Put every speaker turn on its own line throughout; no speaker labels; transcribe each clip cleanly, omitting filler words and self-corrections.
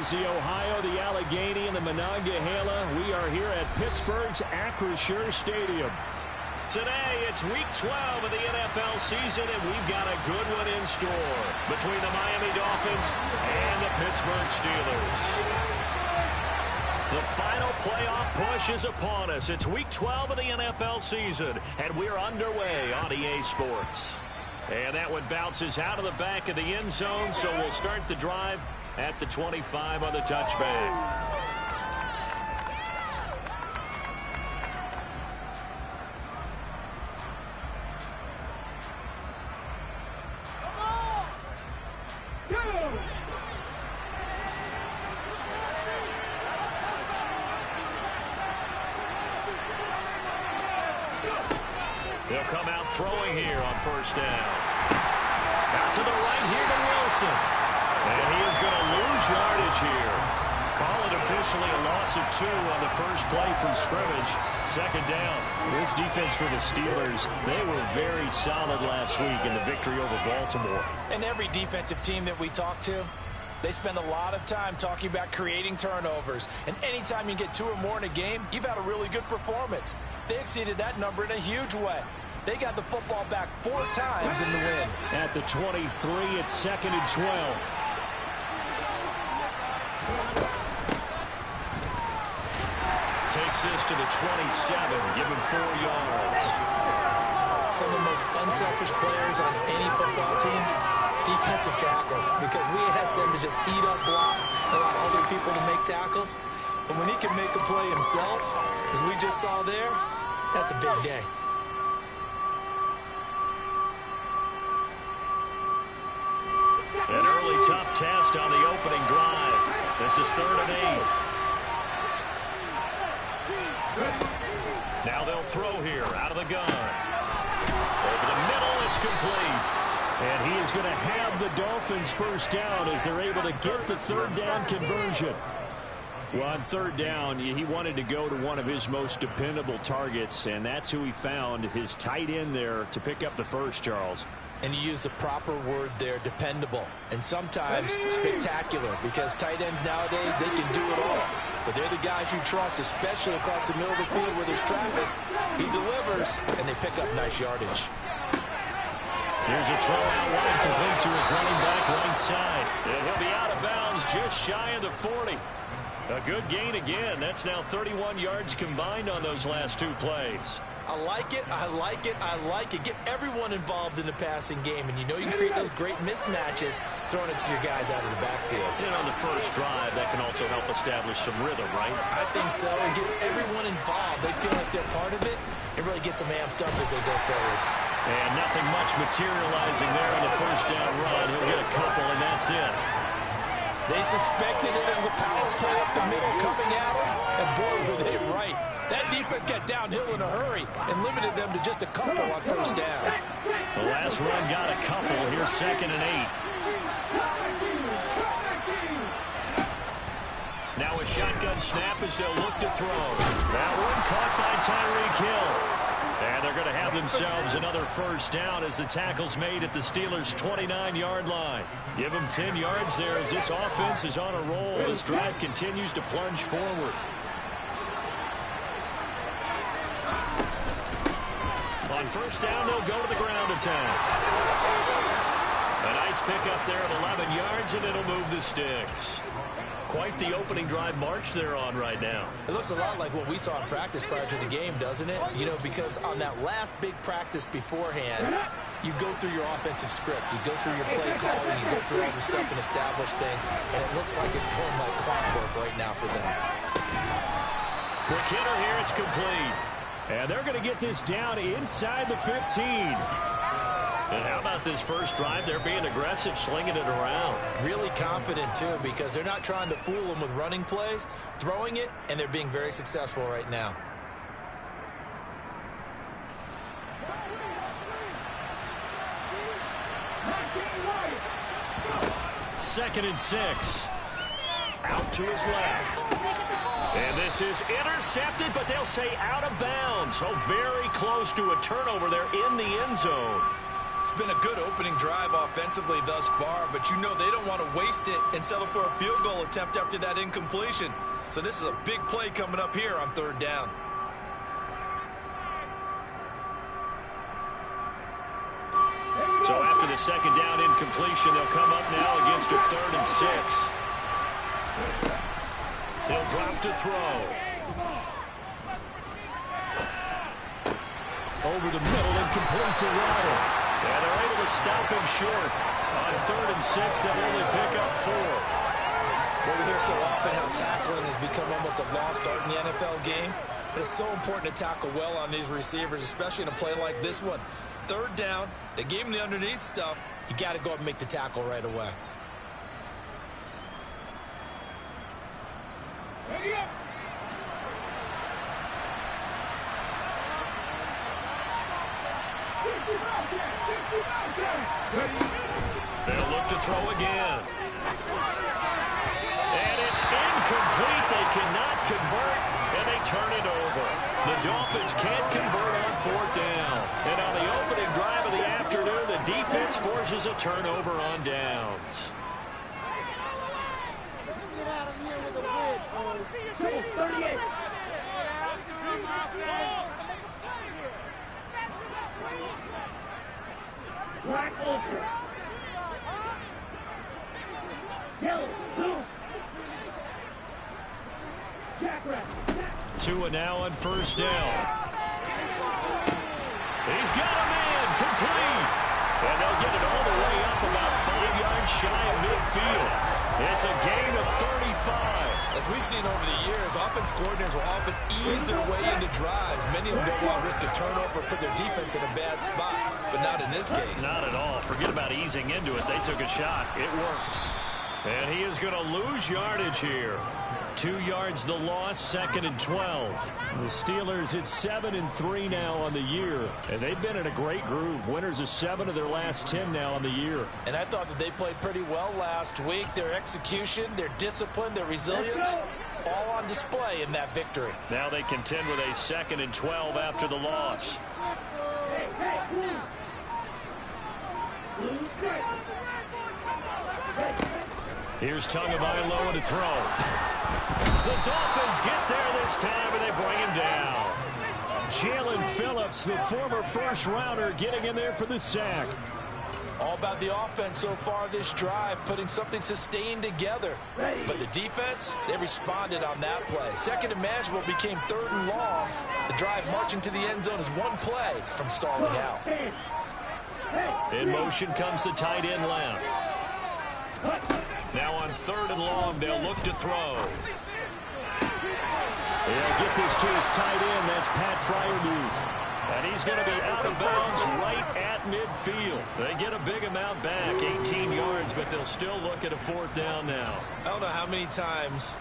the Ohio, the Allegheny, and the Monongahela. We are here at Pittsburgh's Acrisure Stadium.
Today, it's Week 12 of the NFL season, and we've got a good one in store between the Miami Dolphins and the Pittsburgh Steelers. The final playoff push is upon us. It's Week 12 of the NFL season, and we're underway on EA Sports. And that one bounces out of the back of the end zone, so we'll start the drive at the 25 on the touchback. They'll come out throwing here on first down. Out to the right here to Wilson. And he is going to lose yardage here. Call it officially a loss of 2 on the first play from scrimmage. Second down.
This defense for the Steelers, they were very solid last week in the victory over Baltimore.
And every defensive team that we talk to, they spend a lot of time talking about creating turnovers. And anytime you get 2 or more in a game, you've had a really good performance. They exceeded that number in a huge way. They got the football back 4 times in the win.
At the 23, it's 2nd and 12.
Takes this to the 27, give him 4 yards.
Some of the most unselfish players on any football team, defensive tackles, because we ask them to just eat up blocks and allow other people to make tackles. But when he can make a play himself, as we just saw there, that's a big day.
An early tough test on the opening drive. This is 3rd and 8. Now they'll throw here out of the gun. Over the middle, it's complete.
And he is going to have the Dolphins first down as they're able to get the 3rd down conversion. Well, on 3rd down, he wanted to go to one of his most dependable targets, and that's who he found, his tight end there, to pick up the first, Charles.
And you use the proper word there, dependable. And sometimes spectacular, because tight ends nowadays, they can do it all. But they're the guys you trust, especially across the middle of the field where there's traffic. He delivers, and they pick up nice yardage.
Here's a throw out wide, complete to his running back right side. And he'll be out of bounds just shy of the 40. A good gain again. That's now 31 yards combined on those last 2 plays.
I like it, I like it, I like it. Get everyone involved in the passing game, and you know you can create those great mismatches throwing it to your guys out of the backfield.
And on the first drive, that can also help establish some rhythm, right?
I think so. It gets everyone involved. They feel like they're part of it. It really gets them amped up as they go forward.
And nothing much materializing there on the first down run. He'll get a couple, and that's it.
They suspected it as a power play up the middle coming at them, and boy, were they right. That defense got downhill in a hurry and limited them to just a couple on first down.
The last run got a couple. Here's 2nd and 8. Now a shotgun snap as they'll look to throw. That one caught by Tyreek Hill. And they're going to have themselves another first down as the tackle's made at the Steelers' 29-yard line. Give them 10 yards there as this offense is on a roll. This drive continues to plunge forward. On first down, they'll go to the ground attack. A nice pickup there at 11 yards, and it'll move the sticks. Quite the opening drive march they're on right now.
It looks a lot like what we saw in practice prior to the game, doesn't it? You know, because on that last big practice beforehand, you go through your offensive script. You go through your play calling. You go through all the stuff and establish things. And it looks like it's going like clockwork right now for them.
Quick hitter here. It's complete.
And they're going to get this down inside the 15.
And how about this first drive? They're being aggressive, slinging it around.
Really confident, too, because they're not trying to fool them with running plays, throwing it, and they're being very successful right now.
Second and 6. Out to his left. And this is intercepted, but they'll say out of bounds. So very close to a turnover there in the end zone.
It's been a good opening drive offensively thus far, but you know they don't want to waste it and settle for a field goal attempt after that incompletion. So this is a big play coming up here on third down.
So after the second down incompletion, they'll come up now against a 3rd and 6. They'll drop to throw. Over the middle and complete to Waddle. And they're able to stop him short. On 3rd and 6, they'll only pick up 4.
Well, we hear so often how tackling has become almost a lost art in the NFL game. But it's so important to tackle well on these receivers, especially in a play like this one. Third down, they gave him the underneath stuff. You got to go up and make the tackle right away.
They'll look to throw again. And it's incomplete. They cannot convert, and they turn it over. The Dolphins can't convert on 4th down. And on the opening drive of the afternoon, the defense forces a turnover on downs.
Get out of here with a win. 38. Black Ultra. Yellow, blue. Jack.
Tua now on 1st down. He's got a man complete. And they'll get it all the way up about 5 yards shy of midfield. It's a gain of 35.
As we've seen over the years, offense coordinators will often ease their way into drives. Many of them don't want to risk a turnover, put their defense in a bad spot, but not in this case.
Not at all. Forget about easing into it. They took a shot. It worked. And he is going to lose yardage here. 2 yards the loss, 2nd and 12. The Steelers at 7-3 now on the year. And they've been in a great groove. Winners of 7 of their last 10 now on the year.
And I thought that they played pretty well last week. Their execution, their discipline, their resilience, all on display in that victory.
Now they contend with a 2nd and 12 after the loss. Here's Tagovailoa to throw. The Dolphins get there this time, and they bring him down. Jalen Phillips, the former first-rounder, getting in there for the sack.
All about the offense so far this drive, putting something sustained together. But the defense, they responded on that play. 2nd and manageable became 3rd and long. The drive marching to the end zone is one play from stalling out.
In motion comes the tight end left. Now on 3rd and long, they'll look to throw. They'll get this to his tight end. That's Pat Freiermuth. And he's going to be out of bounds right at midfield. They get a big amount back, 18 yards, but they'll still look at a 4th down now.
I don't know how many times,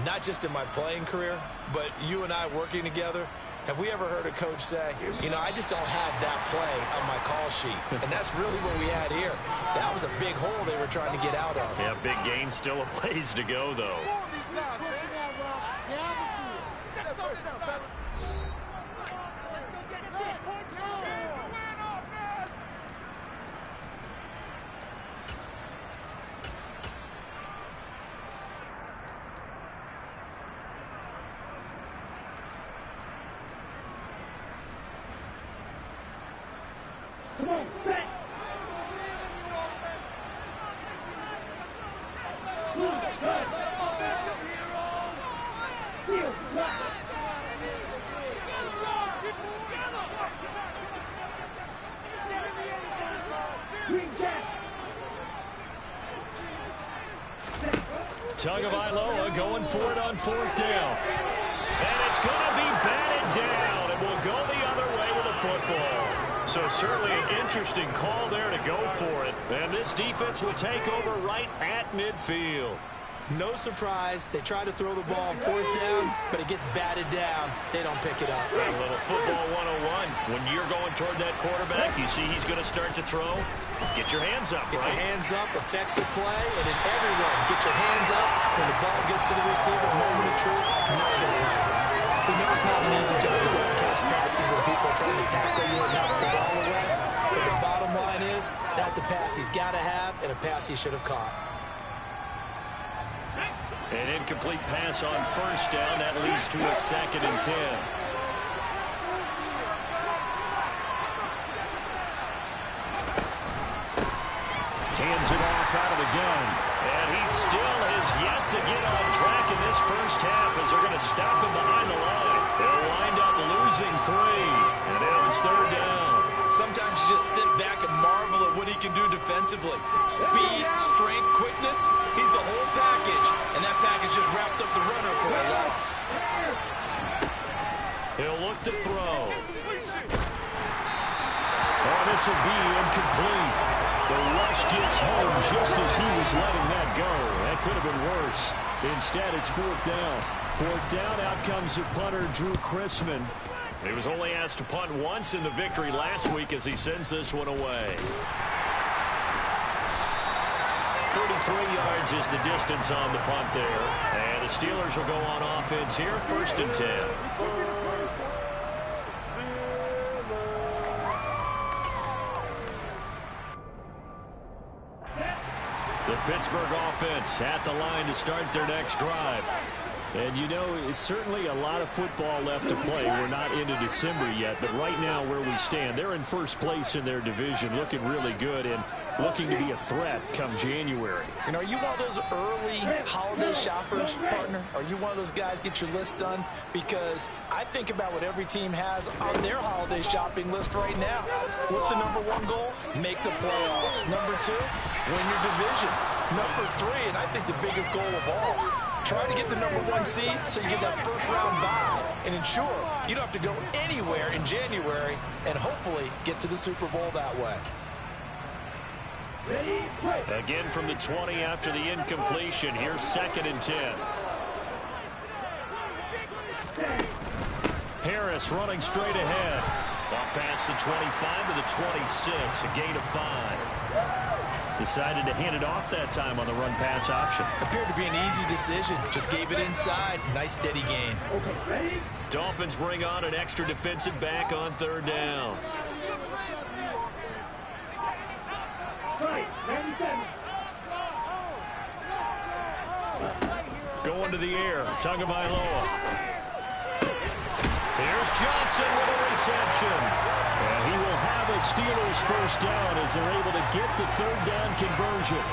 not just in my playing career, but you and I working together, have we ever heard a coach say, you know, I just don't have that play on my call sheet. And that's really what we had here. That was a big hole they were trying to get out of.
Yeah, big gain, still a ways to go, though.
Come on, set.
Tagovailoa going for it on 4th down. And it's going to be batted down, and we'll go the other way with the football. So certainly an interesting call there to go for it. And this defense will take over right at midfield.
No surprise. They try to throw the ball on 4th down, but it gets batted down. They don't pick it up.
A little football 101. When you're going toward that quarterback, you see he's going to start to throw. Get your hands up,
Get
right?
your hands up, affect the play, and then everyone get your hands up when the ball gets to the receiver. Moment of truth, not going to play. We know it's not an easy job to go and catch passes when people are trying to tackle you and knock the ball away. But the bottom line is, that's a pass he's got to have and a pass he should have caught.
An incomplete pass on first down. That leads to a 2nd and 10.
Hands it off out of the gun.
And he still has yet to get on track in this first half as they're going to stop him behind the line. They'll wind up losing 3. And now it's 3rd down.
Sometimes you just sit back and marvel at what he can do defensively. Speed, strength, quickness, he's the whole package. And that package just wrapped up the runner for a loss.
He'll look to throw.
Oh, this will be incomplete. The rush gets home just as he was letting that go. That could have been worse. Instead, it's 4th down. 4th down, out comes the punter, Drew Chrisman.
He was only asked to punt once in the victory last week as he sends this one away. 33 yards is the distance on the punt there. And the Steelers will go on offense here, 1st and 10. The Pittsburgh offense at the line to start their next drive.
And, you know, it's certainly a lot of football left to play. We're not into December yet, but right now where we stand, they're in first place in their division, looking really good and looking to be a threat come January.
And are you one of those early holiday shoppers, partner? Are you one of those guys get your list done? Because I think about what every team has on their holiday shopping list right now. What's the #1 goal? Make the playoffs. #2, win your division. #3, and I think the biggest goal of all, try to get the #1 seed so you get that first-round bye and ensure you don't have to go anywhere in January and hopefully get to the Super Bowl that way.
Again from the 20 after the incompletion. Here's 2nd and 10. Harris running straight ahead. Off past the 25 to the 26. A gain of 5. Decided to hand it off that time on the run-pass option.
Appeared to be an easy decision. Just gave it inside. Nice steady gain.
Dolphins bring on an extra defensive back on 3rd down. Going to the air. Tagovailoa. Here's Johnson with a reception.
And he will have a Steelers first down as they're able to get the 3rd down conversion.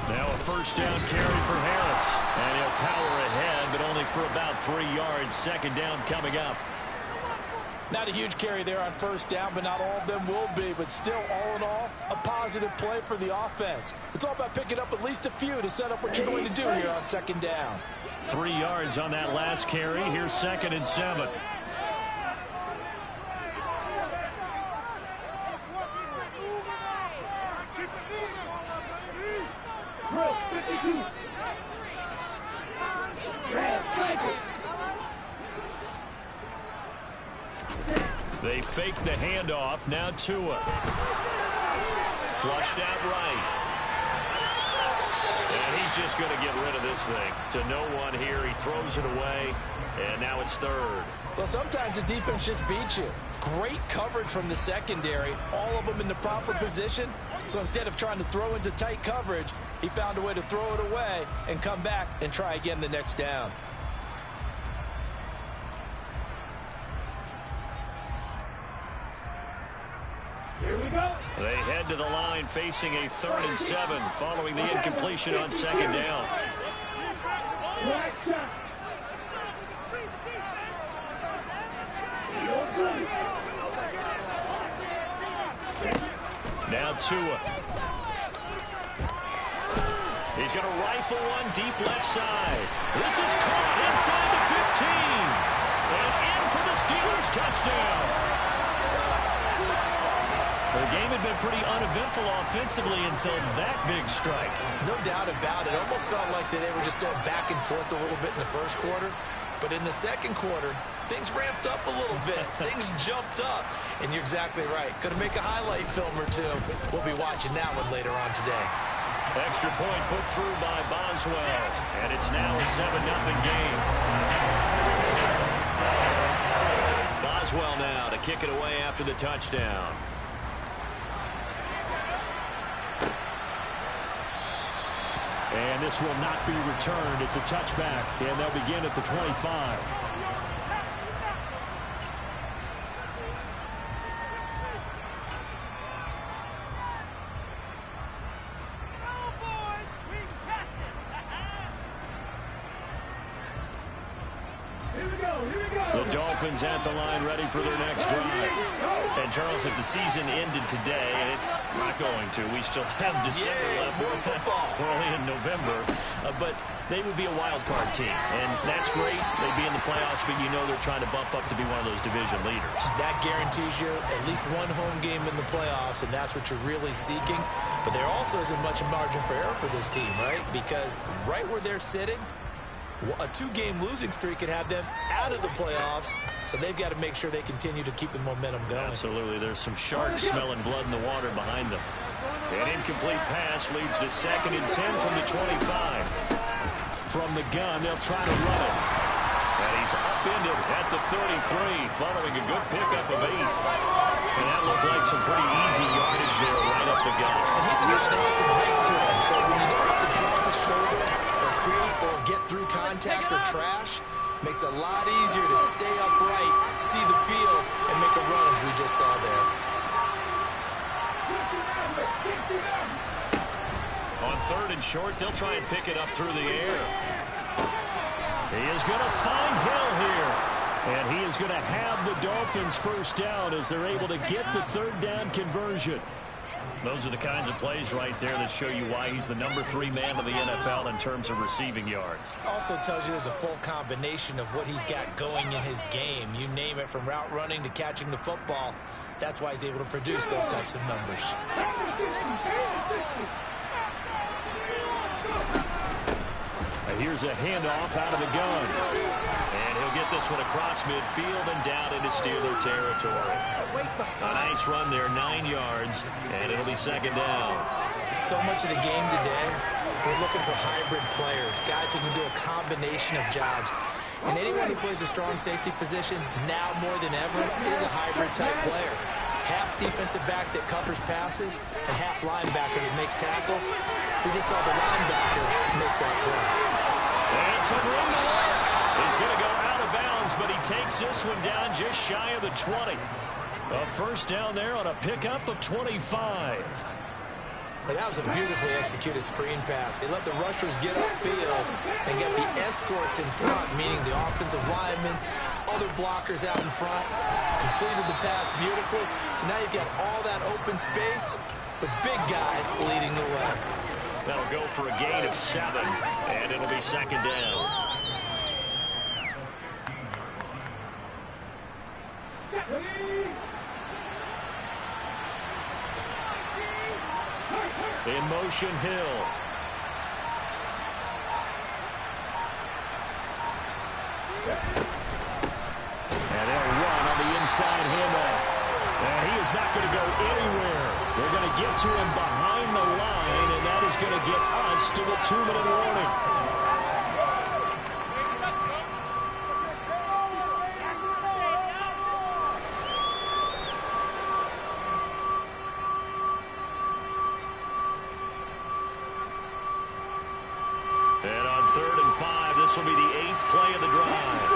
Now a first down carry for Harris. And he'll power ahead, but only for about 3 yards. 2nd down coming up.
Not a huge carry there on first down, but not all of them will be. But still, all in all, a positive play for the offense. It's all about picking up at least a few to set up what you're going to do here on 2nd down.
3 yards on that last carry. Here's 2nd and 7. They fake the handoff. Now Tua. Flushed out right. And he's just going to get rid of this thing. To no one here. He throws it away. And now it's 3rd.
Well, sometimes the defense just beats you. Great coverage from the secondary. All of them in the proper position. So instead of trying to throw into tight coverage, he found a way to throw it away and come back and try again the next down.
Here we go.
They head to the line facing a 3rd and 7 following the incompletion on 2nd down. Now Tua. He's going to rifle one deep left side. This is caught inside the 15. And in for the Steelers touchdown. The game had been pretty uneventful offensively until that big strike.
No doubt about it. Almost felt like they were just going back and forth a little bit in the first quarter. But in the second quarter, things ramped up a little bit. Things jumped up. And you're exactly right. Going to make a highlight film or two. We'll be watching that one later on today.
Extra point put through by Boswell. And it's now a 7-0 game. Boswell now to kick it away after the touchdown.
And this will not be returned. It's a touchback, and they'll begin at the 25.
The Dolphins at the line ready for their next drive. And, Charles, if the season ended today, and it's not going to, we still have December left. We're only in November. But they would be a wild card team. And that's great. They'd be in the playoffs, but you know they're trying to bump up to be one of those division leaders.
That guarantees you at least one home game in the playoffs, and that's what you're really seeking. But there also isn't much margin for error for this team, right? Because right where they're sitting, a 2-game losing streak could have them out of the playoffs, so they've got to make sure they continue to keep the momentum going.
Absolutely. There's some sharks smelling blood in the water behind them. An incomplete pass leads to 2nd and 10 from the 25.
From the gun, they'll try to run it.
And he's upended at the 33, following a good pickup of 8. And that looked like some pretty easy yardage there right up the gut.
And he's a guy that has some height to him, so when you don't have to drop his shoulder or create or get through contact or trash, makes it a lot easier to stay upright, see the field, and make a run as we just saw there.
On 3rd and short, they'll try and pick it up through the air. He is going to find Hill here.
And he is going to have the Dolphins first down as they're able to get the 3rd down conversion.
Those are the kinds of plays right there that show you why he's the number 3 man of the NFL in terms of receiving yards.
Also tells you there's a full combination of what he's got going in his game. You name it, from route running to catching the football. That's why he's able to produce those types of numbers.
And here's a handoff out of the gun.
And he'll get this one across midfield and down into Steeler territory. A nice run there, 9 yards, and it'll be 2nd down.
So much of the game today, we're looking for hybrid players, guys who can do a combination of jobs. And anyone who plays a strong safety position, now more than ever, is a hybrid-type player. Half defensive back that covers passes, and half linebacker that makes tackles. We just saw the linebacker make that play.
And some room to work. He's going to go out of bounds, but he takes this one down just shy of the 20. A first down there on a pickup of 25.
But that was a beautifully executed screen pass. They let the rushers get upfield and get the escorts in front, meaning the offensive linemen, other blockers out in front, completed the pass beautifully. So now you've got all that open space with big guys leading the way.
That'll go for a gain of 7, and it'll be 2nd down.
In motion, Hill. And they'll run on the inside handoff. And he is not going to go anywhere. They're going to get to him behind the line, and that is going to get us to the 2-minute warning.
And on 3rd and 5, this will be the 8th play of the drive.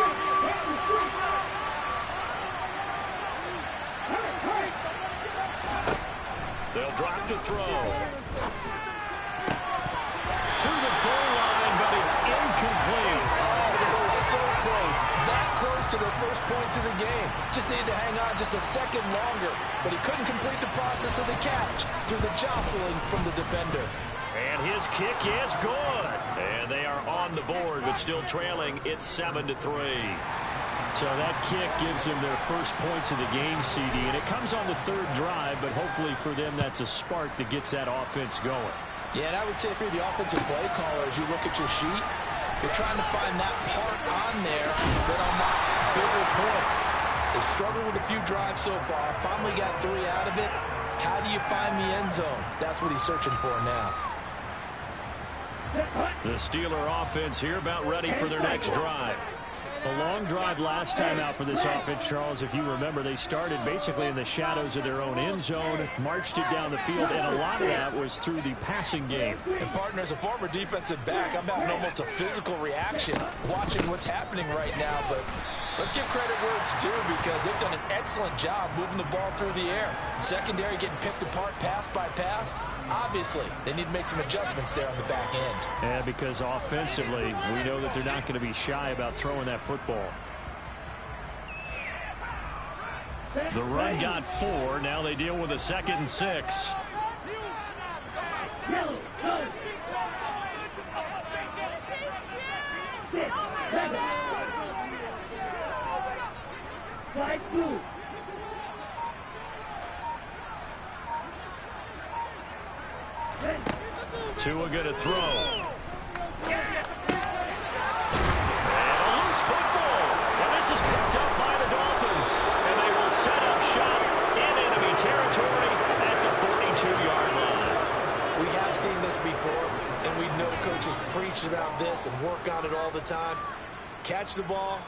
They'll drop to throw.
To the goal line, but it's incomplete. Oh, they were so close. That close to their first points of the game. Just needed to hang on just a second longer, but he couldn't complete the process of the catch through the jostling from the defender.
And his kick is good. And they are on the board, but still trailing. It's 7-3.
So that kick gives them their first points of the game, CD. And it comes on the 3rd drive, but hopefully for them that's a spark that gets that offense going.
Yeah, and I would say if you're the offensive play caller, as you look at your sheet, you're trying to find that part on there that unlocks bigger points. They've struggled with a few drives so far. Finally got 3 out of it. How do you find the end zone? That's what he's searching for now.
The Steeler offense here about ready for their next drive. A long drive last time out for this offense, Charles. If you remember, they started basically in the shadows of their own end zone, marched it down the field, and a lot of that was through the passing game.
And, partner, as a former defensive back, I'm having almost a physical reaction watching what's happening right now. But let's give credit where it's due because they've done an excellent job moving the ball through the air. Secondary getting picked apart pass by pass. Obviously, they need to make some adjustments there on the back end.
Yeah, because offensively, we know that they're not going to be shy about throwing that football. The run got 4. Now they deal with a 2nd and 6. Tua going to throw. And a loose football. And this is picked up by the Dolphins. And they will set up shop in enemy territory at the 42-yard line.
We have seen this before, and we know coaches preach about this and work on it all the time. Catch the ball.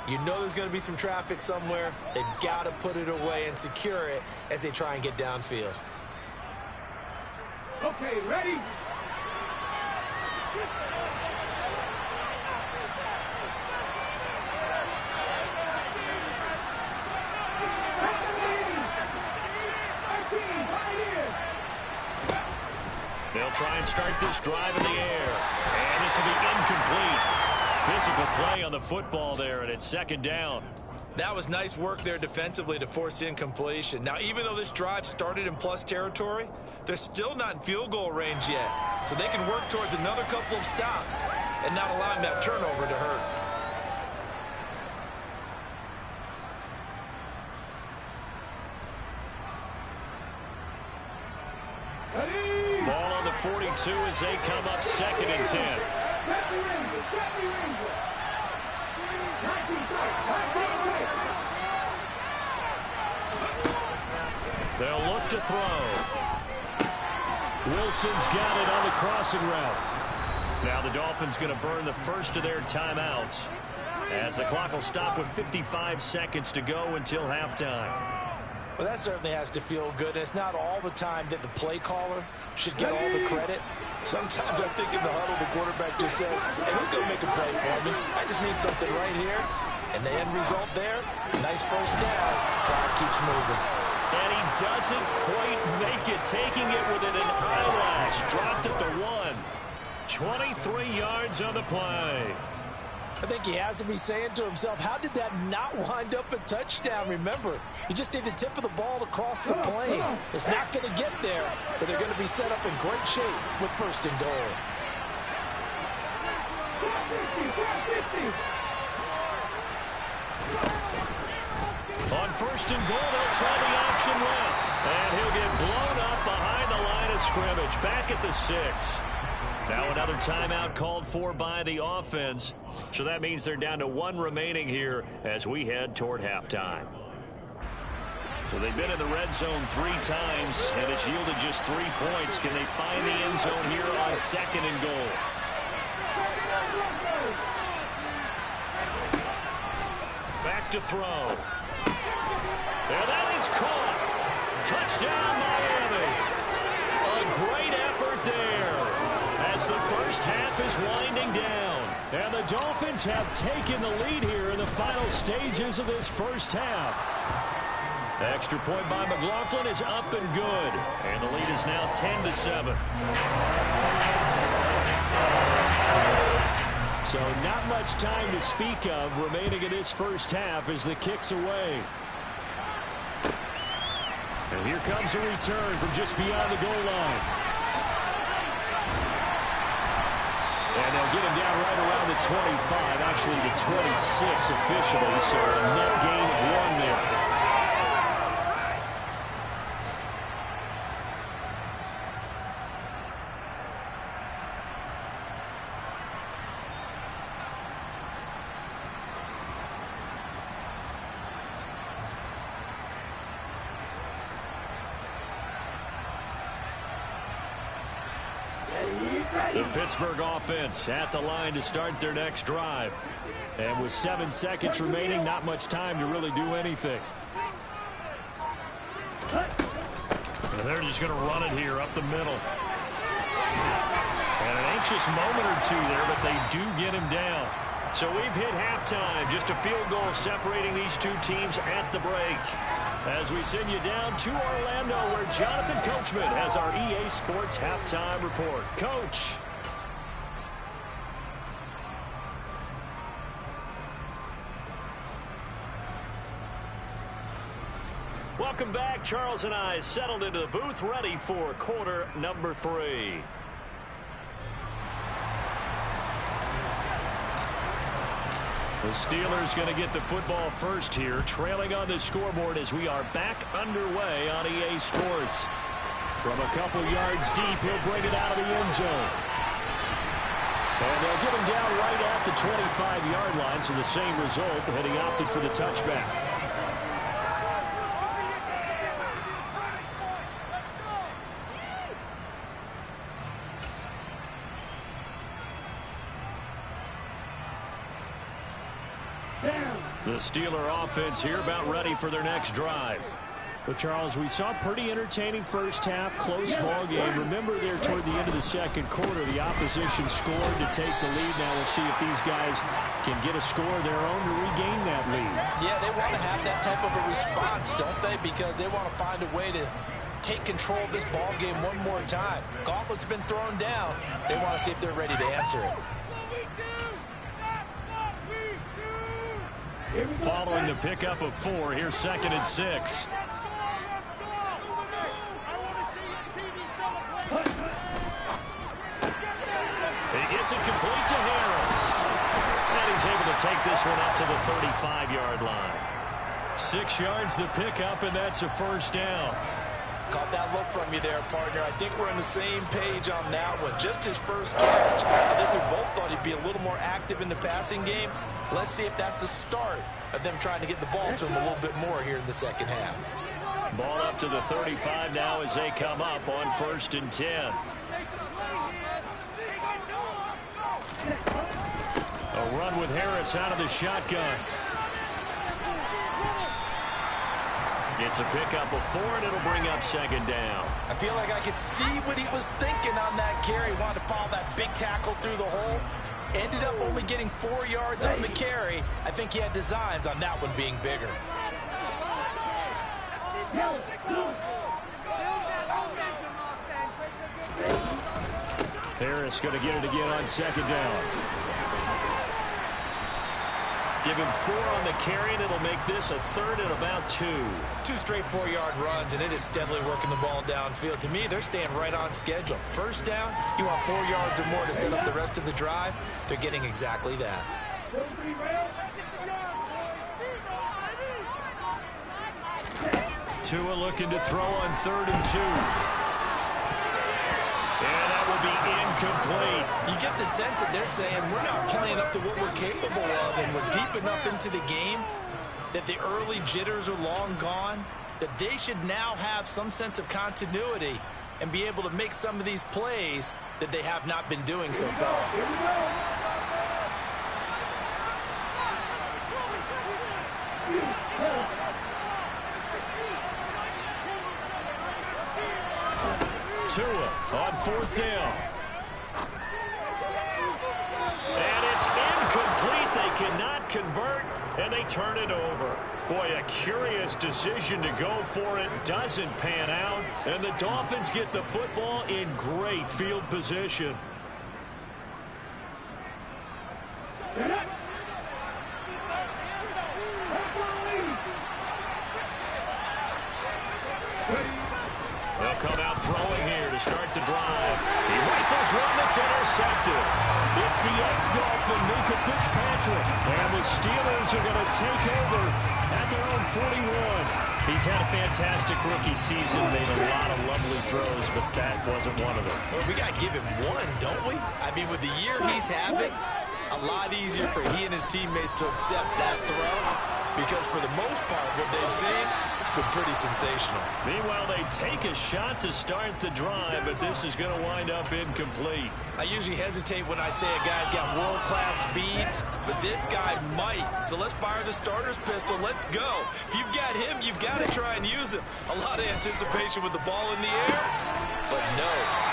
You know there's going to be some traffic somewhere. They've got to put it away and secure it as they try and get downfield.
Okay, ready?
They'll try and start this drive in the air. And this will be incomplete. Physical play on the football there, and it's 2nd down.
That was nice work there defensively to force incompletion. Now, even though this drive started in plus territory, they're still not in field goal range yet. So they can work towards another couple of stops and not allowing that turnover to hurt.
Ball on the 42 as they come up 2nd and 10. They'll look to throw. Wilson's got it on the crossing route. Now the Dolphins going to burn the first of their timeouts as the clock will stop with 55 seconds to go until halftime.
Well, that certainly has to feel good. And it's not all the time that the play caller should get all the credit. Sometimes I think in the huddle, the quarterback just says, hey, who's going to make a play for me? I just need something right here. And the end result there, nice first down. Clock keeps moving.
And he doesn't quite make it, taking it within an eyelash. Dropped at the 1. 23 yards on the play.
I think he has to be saying to himself, how did that not wind up a touchdown? Remember, you just need the tip of the ball to cross the plane. It's not going to get there, but they're going to be set up in great shape with 1st and goal.
On 1st and goal, they'll try the option left. And he'll get blown up behind the line of scrimmage, back at the 6. Now another timeout called for by the offense. So that means they're down to 1 remaining here as we head toward halftime. So they've been in the red zone 3 times, and it's yielded just 3 points. Can they find the end zone here on 2nd and goal? Back to throw. And that is caught. Touchdown, Miami. A great effort there as the first half is winding down. And the Dolphins have taken the lead here in the final stages of this first half. Extra point by McLaughlin is up and good. And the lead is now 10-7. So not much time to speak of remaining in this first half as the kick's away. And here comes a return from just beyond the goal line. And they'll get him down right around the 25, actually the 26 officially, so a net gain of 1 there. The Pittsburgh offense at the line to start their next drive. And with 7 seconds remaining, not much time to really do anything. And they're just going to run it here up the middle. And an anxious moment or two there, but they do get him down. So we've hit halftime. Just a field goal separating these two teams at the break. As we send you down to Orlando, where Jonathan Coachman has our EA Sports halftime report. Coach. Welcome back. Charles and I settled into the booth, ready for quarter number 3. The Steelers going to get the football first here, trailing on the scoreboard as we are back underway on EA Sports. From a couple yards deep, he'll bring it out of the end zone. And they'll get him down right at the 25-yard line, so the same result, and he opted for the touchback. The Steeler offense here about ready for their next drive. But, Charles, we saw a pretty entertaining first half, close ball game. Remember there toward the end of the second quarter, the opposition scored to take the lead. Now we'll see if these guys can get a score of their own to regain that lead.
Yeah, they want to have that type of a response, don't they? Because they want to find a way to take control of this ball game one more time. Gauntlet's been thrown down. They want to see if they're ready to answer it.
Following the pickup of 4, here's 2nd and 6. He gets it complete to Harris. And he's able to take this one up to the 35-yard line. 6 yards the pickup, and that's a first down.
Caught that look from you there, partner. I think we're on the same page on that one. Just his first catch. I think we both thought he'd be a little more active in the passing game. Let's see if that's the start of them trying to get the ball to him a little bit more here in the second half.
Ball up to the 35 now as they come up on 1st and 10. A run with Harris out of the shotgun. It's a pickup of 4, and it'll bring up 2nd down.
I feel like I could see what he was thinking on that carry. He wanted to follow that big tackle through the hole. Ended up only getting 4 yards on the carry. I think he had designs on that one being bigger.
Harris going to get it again on 2nd down. Give him 4 on the carry, and it'll make this a 3rd and about 2.
2 straight 4-yard runs, and it is steadily working the ball downfield. To me, they're staying right on schedule. First down, you want 4 yards or more to set up the rest of the drive. They're getting exactly that.
Tua looking to throw on 3rd and 2. And that will be incomplete.
You get the sense that they're saying we're not playing up to what we're capable of, and we're deep enough into the game that the early jitters are long gone, that they should now have some sense of continuity and be able to make some of these plays that they have not been doing so far.
Tua on 4th down. And it's incomplete. They cannot convert, and they turn it over. Boy, a curious decision to go for it. Doesn't pan out, and the Dolphins get the football in great field position. They'll come out throwing here to start the drive. He rifles one that's intercepted. It's the ex-Dolphin, Minkah Fitzpatrick. And the Steelers are going to take over at their own 41. He's had a fantastic rookie season, made a lot of lovely throws, but that wasn't one of them.
Well, we got to give him one, don't we? I mean, with the year he's having, a lot easier for he and his teammates to accept that throw. because for the most part, what they've seen, it's been pretty sensational.
Meanwhile, they take a shot to start the drive, but this is going to wind up incomplete.
I usually hesitate when I say a guy's got world-class speed, but this guy might. So let's fire the starter's pistol. Let's go. If you've got him, you've got to try and use him. A lot of anticipation with the ball in the air, but no,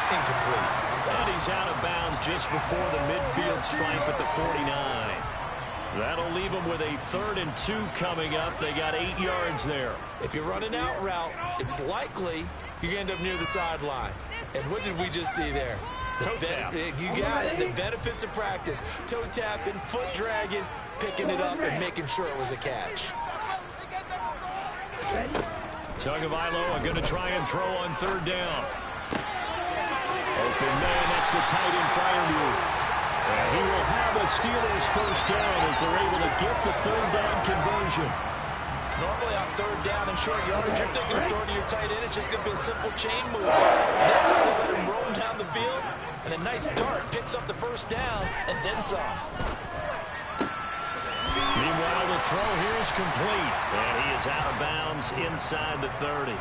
incomplete.
And he's out of bounds just before the midfield stripe at the 49. That'll leave them with a 3rd and 2 coming up. They got 8 yards there.
If you're running out route, it's likely you're going to end up near the sideline. And what did we just see there?
Toe tap.
You got it. The benefits of practice. Toe tapping, foot dragging, picking it up, and making sure it was a catch.
Tagovailoa going to try and throw on 3rd down. Open man, that's the tight end Freiermuth. And he will have the Steelers 1st down as they're able to get the 3rd down conversion.
Normally on 3rd down and short yardage, you're thinking of throwing to your tight end. It's just going to be a simple chain move. This time they let him roam down the field, and a nice dart picks up the 1st down and then some.
Meanwhile, the throw here is complete, and he is out of bounds inside the 30.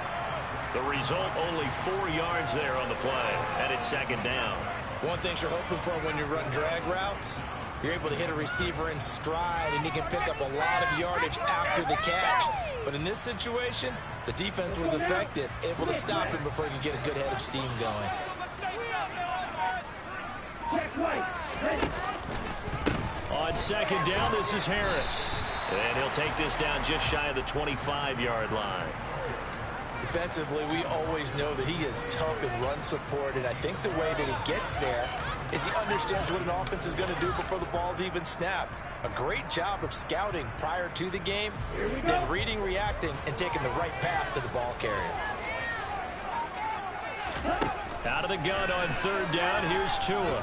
The result, only 4 yards there on the play, and it's 2nd down.
One thing you're hoping for when you run drag routes, you're able to hit a receiver in stride, and he can pick up a lot of yardage after the catch. But in this situation, the defense was effective, able to stop him before he could get a good head of steam going.
On 2nd down, this is Harris. And he'll take this down just shy of the 25-yard line.
Defensively, we always know that he is tough in run support, and I think the way that he gets there is he understands what an offense is going to do before the ball's even snapped. A great job of scouting prior to the game, then reading, reacting, and taking the right path to the ball carrier.
Out of the gun on 3rd down, here's Tua.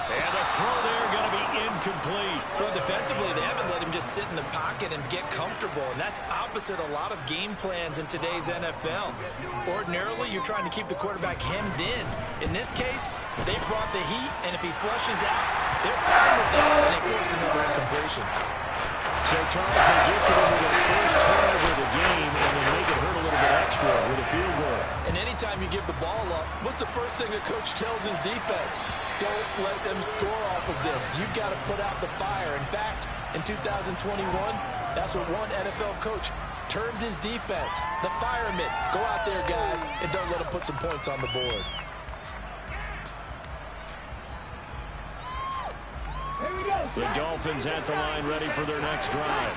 And the throw there going to be incomplete.
Well, defensively, they haven't let him just sit in the pocket and get comfortable, and that's opposite a lot of game plans in today's NFL. Ordinarily, you're trying to keep the quarterback hemmed in. In this case, they brought the heat, and if he flushes out, they're fine with that, and they force another incompletion.
So, Charles, they get to them with their first turnover of the game, and they make it hurt a little bit extra with a field goal.
And anytime you give the ball up, what's the first thing a coach tells his defense? Don't let them score off of this. You've got to put out the fire. In fact, in 2021, that's what one NFL coach termed his defense, the firemen. Go out there, guys, and don't let them put some points on the board.
The Dolphins at the line ready for their next drive.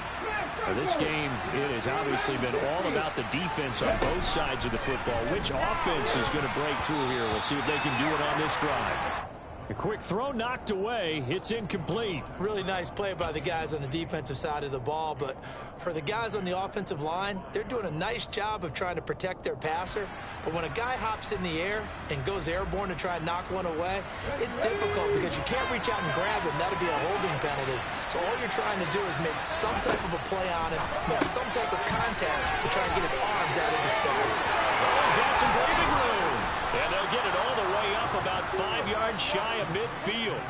For this game, it has obviously been all about the defense on both sides of the football. Which offense is going to break through here? We'll see if they can do it on this drive. A quick throw knocked away. It's incomplete.
Really nice play by the guys on the defensive side of the ball, but for the guys on the offensive line, they're doing a nice job of trying to protect their passer. But when a guy hops in the air and goes airborne to try and knock one away, it's difficult because you can't reach out and grab him. That'd be a holding penalty. So all you're trying to do is make some type of a play on him, make some type of contact to try and get his arms out of the sky.
Oh, he's got some breathing room. And they'll get it all the way up about 5 yards shy of midfield.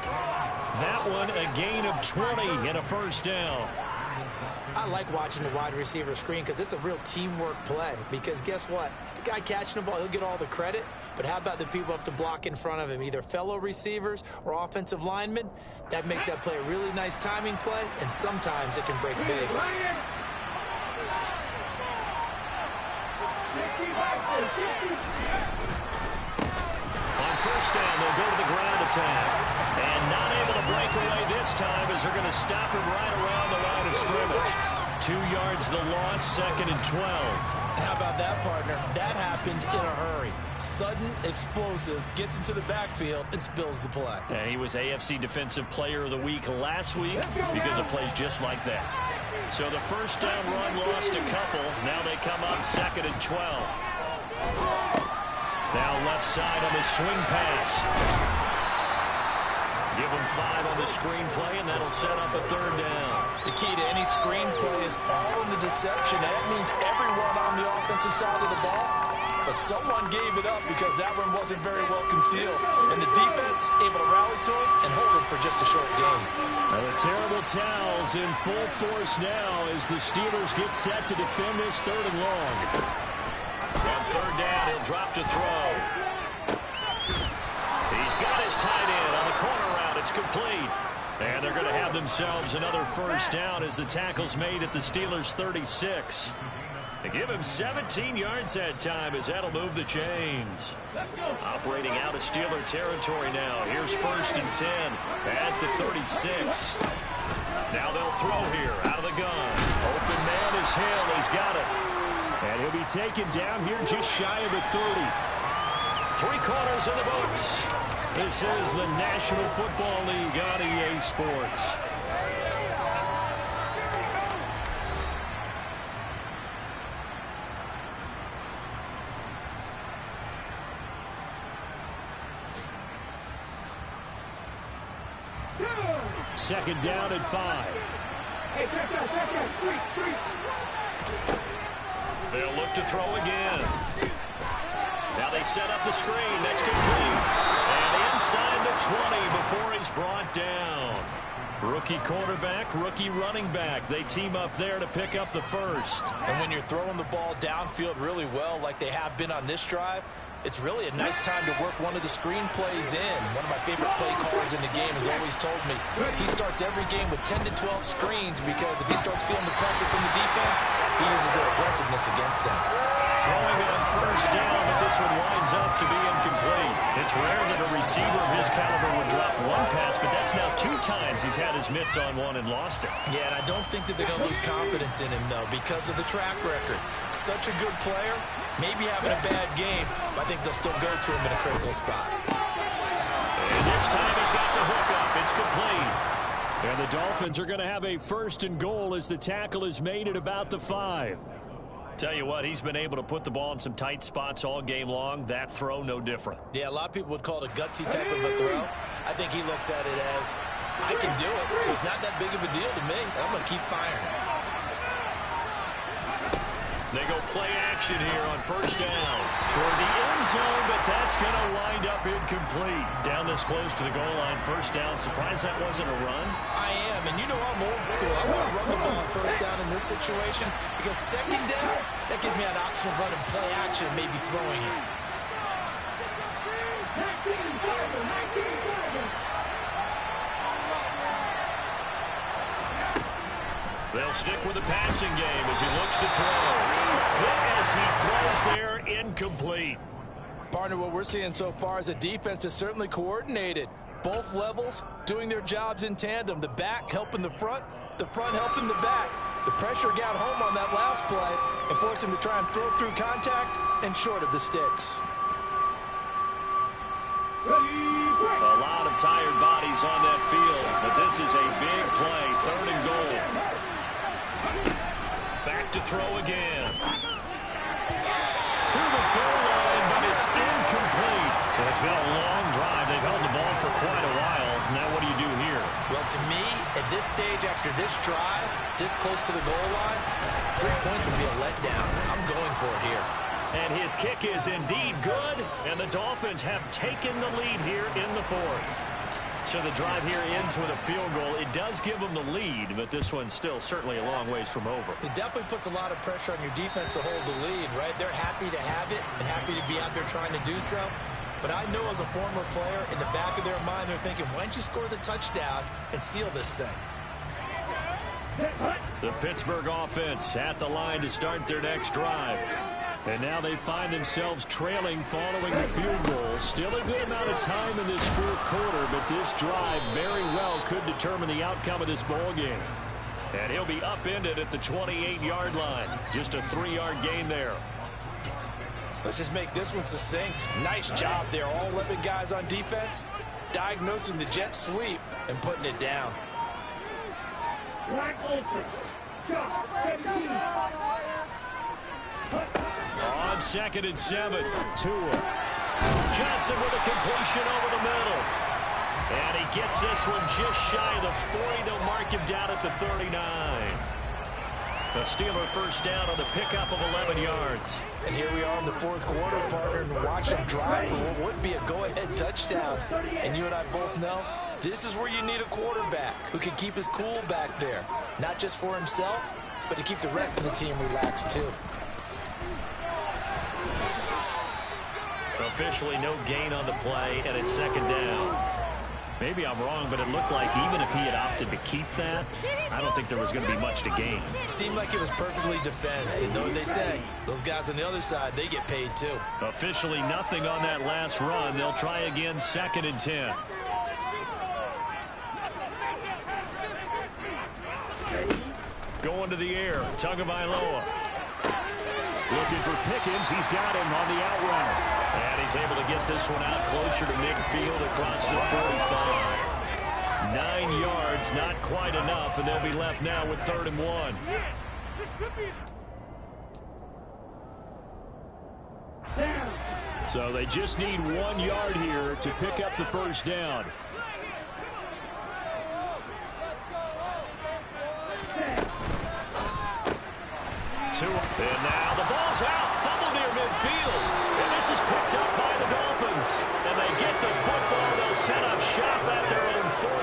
That one a gain of 20 and a 1st down.
I like watching the wide receiver screen because it's a real teamwork play. Because guess what? The guy catching the ball, he'll get all the credit. But how about the people up to block in front of him, either fellow receivers or offensive linemen? That makes that play a really nice timing play, and sometimes it can break big.
On 1st down, they'll go to the ground attack. And not able to break away this time as they're going to stop him right around the line of scrimmage. 2 yards the loss, 2nd and 12.
And how about that, partner? That happened in a hurry. Sudden, explosive, gets into the backfield, and spills the play.
And he was AFC Defensive Player of the Week last week because of plays just like that. So the 1st down run lost a couple. Now they come up 2nd and 12. Now left side on the swing pass. Give him 5 on the screen play, and that'll set up a 3rd down.
The key to any screen play is all in the deception. That means everyone on the offensive side of the ball but someone gave it up because that one wasn't very well concealed. And the defense able to rally to him and hold him for just a short game.
Now the terrible towels in full force now as the Steelers get set to defend this 3rd and long.
On 3rd down, he'll drop to throw. He's got his tight end on the corner route. It's complete. And they're going to have themselves another 1st down as the tackle's made at the Steelers' 36. They give him 17 yards that time as that'll move the chains. Operating out of Steeler territory now. Here's 1st and 10 at the 36. Now they'll throw here out of the gun. Open man is Hill. He's got it.
And he'll be taken down here just shy of the 30.
3 quarters in the books.
This is the National Football League on EA Sports. Second down at 5.
They'll look to throw again. Now they set up the screen. That's complete. And inside the 20 before he's brought down.
Rookie quarterback, rookie running back. They team up there to pick up the 1st.
And when you're throwing the ball downfield really well like they have been on this drive, it's really a nice time to work one of the screen plays in. One of my favorite play callers in the game has always told me he starts every game with 10 to 12 screens because if he starts feeling the pressure from the defense, he uses their aggressiveness against them.
Throwing on 1st down, but this one winds up to be incomplete.
It's rare that a receiver of his caliber would drop one pass, but that's now 2 times he's had his mitts on one and lost it.
Yeah, and I don't think that they're going to lose confidence in him, though, because of the track record. Such a good player, maybe having a bad game, but I think they'll still go to him in a critical spot.
And this time he's got the hook up. It's complete.
And the Dolphins are going to have a 1st and goal as the tackle is made at about the 5.
Tell you what, he's been able to put the ball in some tight spots all game long. That throw, no different.
Yeah, a lot of people would call it a gutsy type of a throw. I think he looks at it as, I can do it, so it's not that big of a deal to me. I'm going to keep firing.
They go play action here on 1st down. Toward the end zone, but that's going to wind up incomplete.
Down this close to the goal line, 1st down. Surprised that wasn't a run?
I am, and you know I'm old school. I want to run the ball on 1st down in this situation because 2nd down, that gives me an option of running play action and maybe throwing it.
They'll stick with the passing game as he looks to throw. As he throws there, incomplete.
Partner, what we're seeing so far is the defense is certainly coordinated. Both levels doing their jobs in tandem. The back helping the front helping the back. The pressure got home on that last play and forced him to try and throw through contact and short of the sticks.
A lot of tired bodies on that field, but this is a big play. 3rd and goal. Back to throw again. To the goal line, but it's incomplete.
So it's been a long drive. They've held the ball for quite a while. Now what do you do here?
Well, to me, at this stage, after this drive, this close to the goal line, 3 points would be a letdown. I'm going for it here.
And his kick is indeed good, and the Dolphins have taken the lead here in the 4th.
So the drive here ends with a field goal. It does give them the lead, but this one's still certainly a long ways from over.
It definitely puts a lot of pressure on your defense to hold the lead, right? They're happy to have it and happy to be out there trying to do so. But I know as a former player, in the back of their mind, they're thinking, why don't you score the touchdown and seal this thing?
The Pittsburgh offense at the line to start their next drive. And now they find themselves trailing following the field goal. Still a good amount of time in this 4th quarter, but this drive very well could determine the outcome of this ball game.
And he'll be upended at the 28-yard line. Just a 3-yard gain there.
Let's just make this one succinct. Nice job there. All 11 guys on defense diagnosing the jet sweep and putting it down.
On 2nd and 7, Tua. Johnson with a completion over the middle. And he gets this one just shy of the 40. They'll mark him down at the 39. The Steeler first down on the pickup of 11 yards.
And here we are in the fourth quarter, partner, and watch them drive for what would be a go-ahead touchdown. And you and I both know this is where you need a quarterback who can keep his cool back there. Not just for himself, but to keep the rest of the team relaxed too.
Officially no gain on the play, and it's second down. Maybe I'm wrong, but it looked like even if he had opted to keep that, I don't think there was going to be much to gain.
Seemed like it was perfectly defense. And know what they say? Those guys on the other side, they get paid too.
Officially nothing on that last run. They'll try again, 2nd and 10. Going to the air, Tagovailoa. Looking for Pickens. He's got him on the outrun. And he's able to get this one out closer to midfield across the 45. 9 yards, not quite enough, and they'll be left now with 3rd and 1.
So they just need 1 yard here to pick up the first down. And now the ball's out. Fumble near midfield. And this is picked up by the Dolphins. And they get the football. They'll set up shop at their own 40.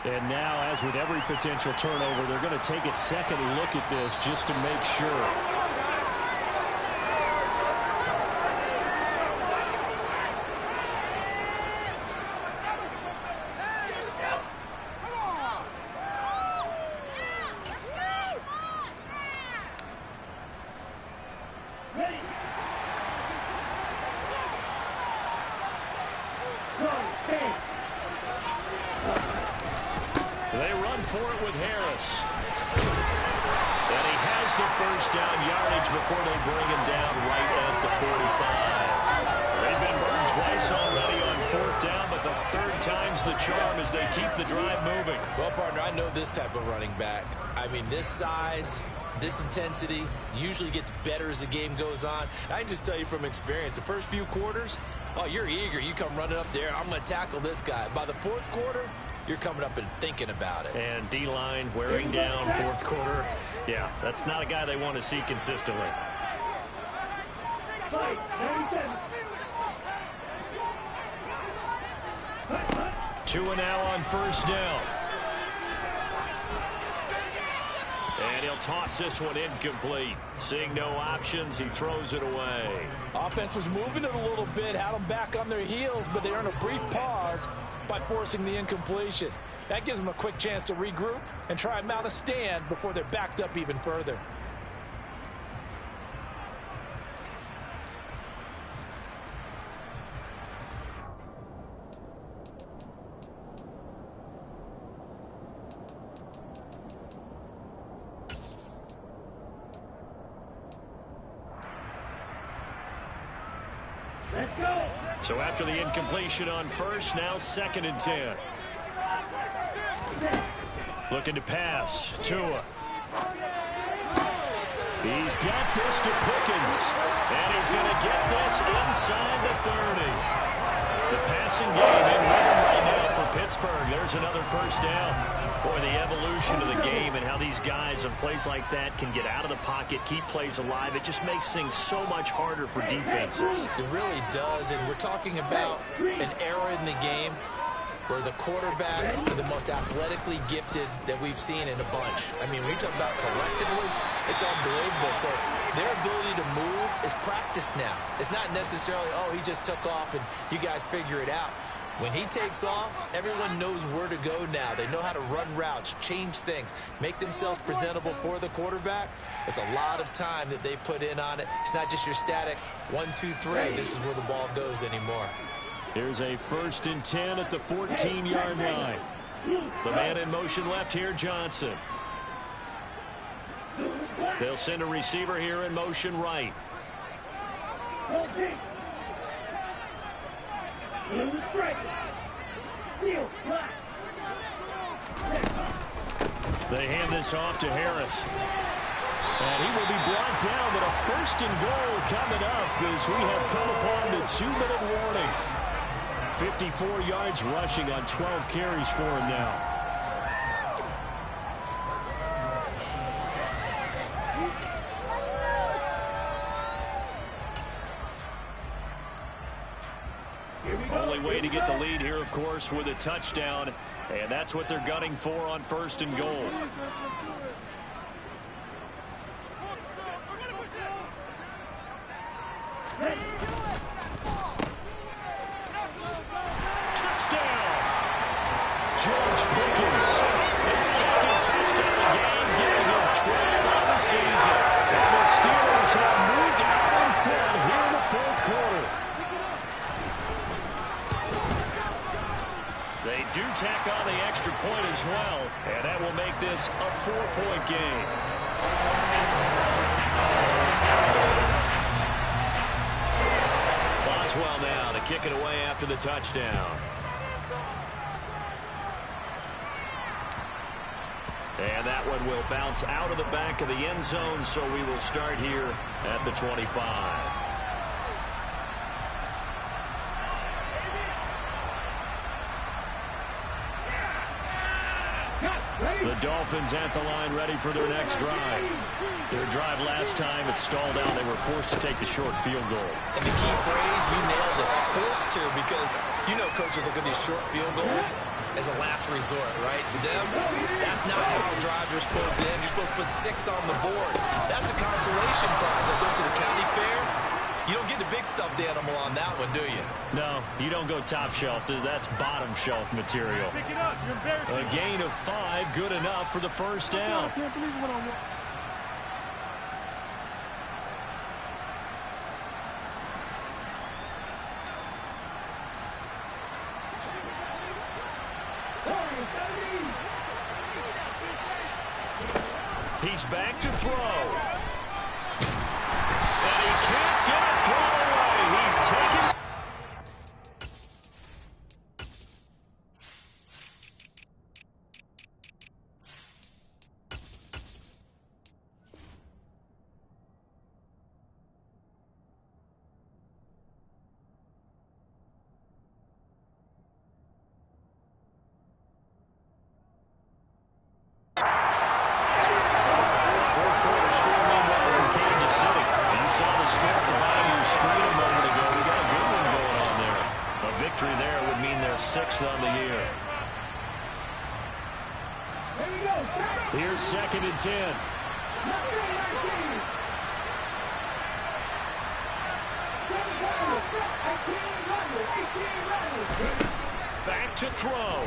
Now and now, as with every potential turnover, they're going to take a second look at this just to make sure. They run for it with Harris. And he has the first down yardage before they bring him down right at the 45. They've been burned twice already on 4th down, but the 3rd time's the charm as they keep the drive moving.
Well, partner, I know this type of running back. I mean, this size, this intensity usually gets better as the game goes on. I can just tell you from experience, the first few quarters, oh, you're eager. You come running up there. I'm going to tackle this guy. By the 4th quarter, you're coming up and thinking about it.
And D-line wearing down 4th quarter. Yeah, that's not a guy they want to see consistently. Tua now on first down. And he'll toss this one incomplete. Seeing no options, he throws it away.
Offense was moving it a little bit, had them back on their heels, but they earned a brief pause by forcing the incompletion. That gives them a quick chance to regroup and try and mount a stand before they're backed up even further.
So after the incompletion on first, now 2nd and 10. Looking to pass. Tua. He's got this to Pickens. And he's going to get this inside the 30. The passing game in rhythm right now for Pittsburgh. There's another first down. Boy, the evolution of the game and how these guys in plays like that can get out of the pocket, keep plays alive. It just makes things so much harder for defenses.
It really does, and we're talking about an era in the game where the quarterbacks are the most athletically gifted that we've seen in a bunch. I mean, when you talk about collectively, it's unbelievable. So their ability to move is practiced now. It's not necessarily, oh, he just took off and you guys figure it out. When he takes off, everyone knows where to go now. They know how to run routes, change things, make themselves presentable for the quarterback. It's a lot of time that they put in on it. It's not just your static 1, 2, 3. This is where the ball goes anymore.
Here's a 1st and 10 at the 14-yard line.
The man in motion left here, Johnson. They'll send a receiver here in motion right. They hand this off to Harris.
And he will be brought down, but a first and goal coming up as we have come upon the 2-minute warning. 54 yards rushing on 12 carries for him now. Only way to get the lead here, of course, with a touchdown. And that's what they're gunning for on first and goal. Touchdown! George Pickens, his second touchdown of the game, giving him 12 on the season. And the Steelers have moved out in front here in the fourth quarter. They do tack on the extra point as well, and that will make this a 4-point game. Boswell now to kick it away after the touchdown. And that one will bounce out of the back of the end zone, so we will start here at the 25. The Dolphins at the line, ready for their next drive. Their drive last time, it stalled out. They were forced to take the short field goal.
And the key phrase, you nailed it. Forced to, because you know coaches look at these short field goals as a last resort, right? To them, that's not how drives are supposed to end. You're supposed to put 6 on the board. That's a consolation prize. I went to the county fair. You don't get the big stuffed animal on that one, do you?
No, you don't go top shelf. That's bottom shelf material.
Pick it up. You're embarrassing.
A gain of 5, good enough for the first down.
I can't believe what I want.
He's back to throw. And he can't get it thrown away. He's taken. On the year. Here's 2nd and 10. Back to throw.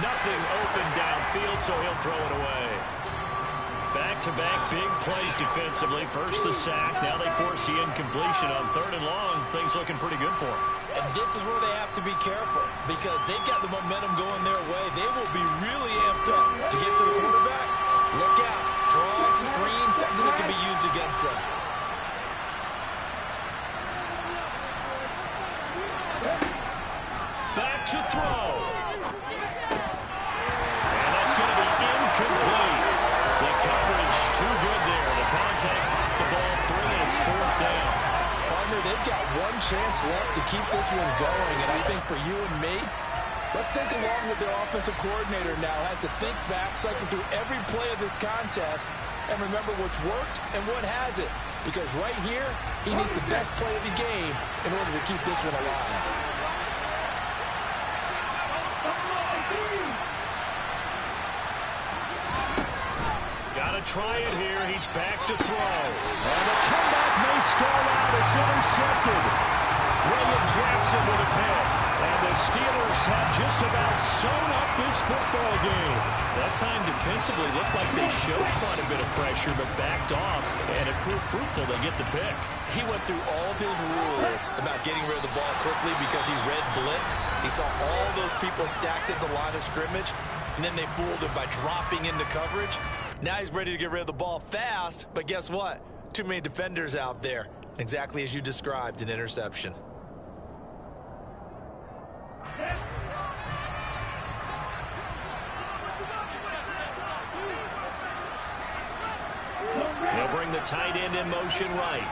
Nothing open downfield, so he'll throw it away. Back-to-back big plays defensively. First the sack. Now they force the incompletion on 3rd and long. Things looking pretty good for them.
And this is where they have to be careful because they've got the momentum going their way. They will be really amped up to get to the quarterback. Look out. Draw, screen, something that can be used against them.
Back to throw. And that's going to be incomplete. The coverage too good there. The contact popped the ball free, and it's 4th down.
Partner, they've got one chance left to keep this one going, and I think for you and me, let's think along with their offensive coordinator now. Has to think back, cycle through every play of this contest, and remember what's worked and what hasn't. Because right here, he needs the best play of the game in order to keep this one alive.
Got to try it here. He's back to throw. And the comeback may stall out. It's intercepted. William Jackson with a pick. And the Steelers have just about sewn up this football game. That time defensively looked like they showed quite a bit of pressure, but backed off, and it proved fruitful. They get the pick.
He went through all of his rules about getting rid of the ball quickly because he read blitz. He saw all those people stacked at the line of scrimmage, and then they fooled him by dropping into coverage. Now he's ready to get rid of the ball fast, but guess what? Too many defenders out there. Exactly as you described, an interception.
the tight end in motion right.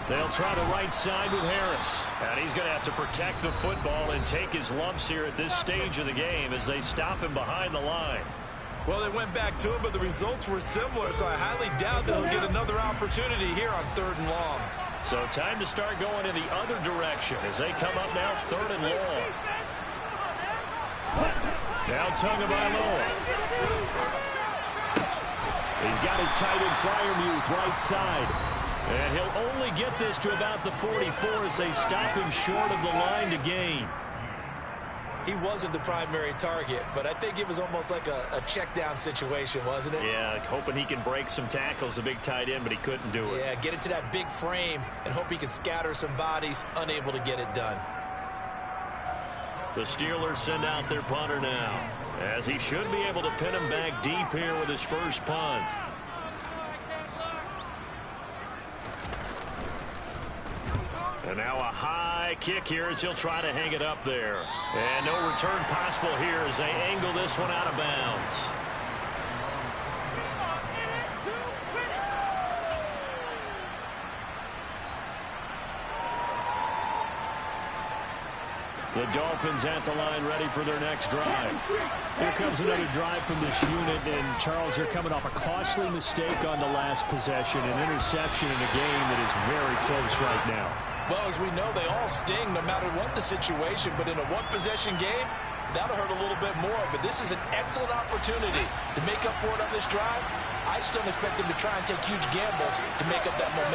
They'll try the right side with Harris. And he's going to have to protect the football and take his lumps here at this stage of the game as they stop him behind the line.
Well, they went back to him, but the results were similar, so I highly doubt they'll get another opportunity here on 3rd and long.
So time to start going in the other direction as they come up now 3rd and long. Now Tagovailoa.
He's got his tight end Freiermuth right side.
And he'll only get this to about the 44 as they stop him short of the line to gain.
He wasn't the primary target, but I think it was almost like a check down situation, wasn't it?
Yeah, hoping he can break some tackles, a big tight end, but he couldn't do it.
Yeah, get into that big frame and hope he can scatter some bodies, unable to get it done.
The Steelers send out their punter now, as he should be able to pin him back deep here with his first punt. And now a high kick here as he'll try to hang it up there. And no return possible here as they angle this one out of bounds.
The Dolphins at the line ready for their next drive. Here comes another drive from this unit, and Charles, they're coming off a costly mistake on the last possession, an interception in a game that is very close right now.
Well, as we know, they all sting no matter what the situation, but in a one-possession game, that'll hurt a little bit more. But this is an excellent opportunity to make up for it on this drive. I just don't expect them to try and take huge gambles to make up that momentum.